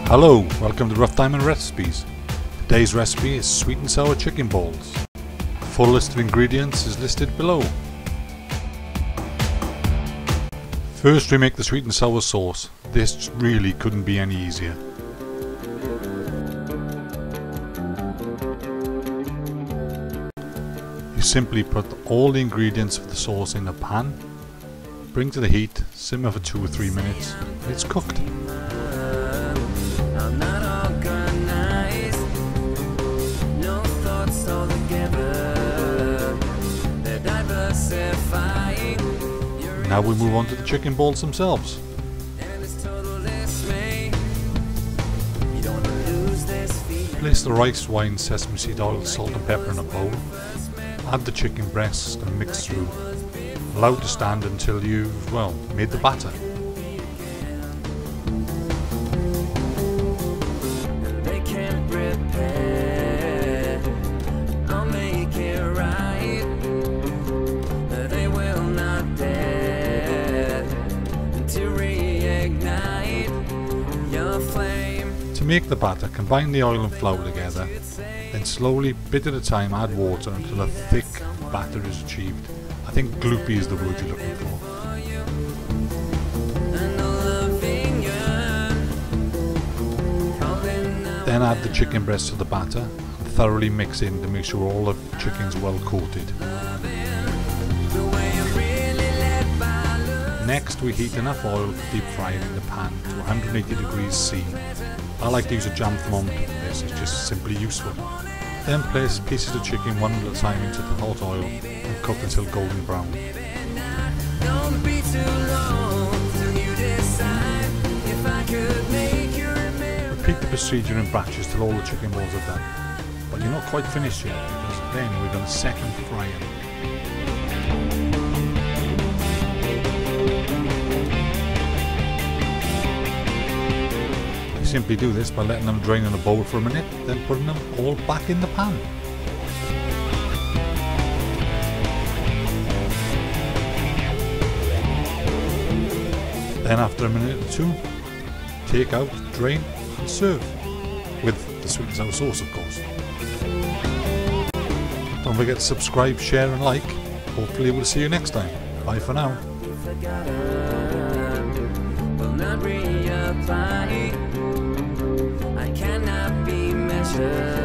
Hello, welcome to Rough Diamond Recipes. Today's recipe is sweet and sour chicken balls. The full list of ingredients is listed below. First we make the sweet and sour sauce. This really couldn't be any easier. You simply put all the ingredients for the sauce in a pan, bring to the heat, simmer for 2 or 3 minutes, and it's cooked. Now we move on to the chicken balls themselves. Place the rice, wine, sesame seed oil, salt and pepper in a bowl. Add the chicken breasts and mix through. Allow to stand until you've, made the batter. To make the batter, combine the oil and flour together, then slowly, bit at a time, add water until a thick batter is achieved. I think gloopy is the word you're looking for. Then add the chicken breast to the batter and thoroughly mix in to make sure all the chicken's well coated. Next we heat enough oil to deep fry it in the pan to 180 degrees C. I like to use a jam thermometer for this, it's just simply useful. Then place pieces of chicken one at a time into the hot oil and cook until golden brown. Repeat the procedure in batches till all the chicken balls are done. But you're not quite finished yet, because then we're going to second fry them. Simply do this by letting them drain in a bowl for a minute, then putting them all back in the pan. Then after a minute or two, take out, drain and serve. With the sweet and sour sauce, of course. Don't forget to subscribe, share and like. Hopefully we'll see you next time. Bye for now. Cannot be measured.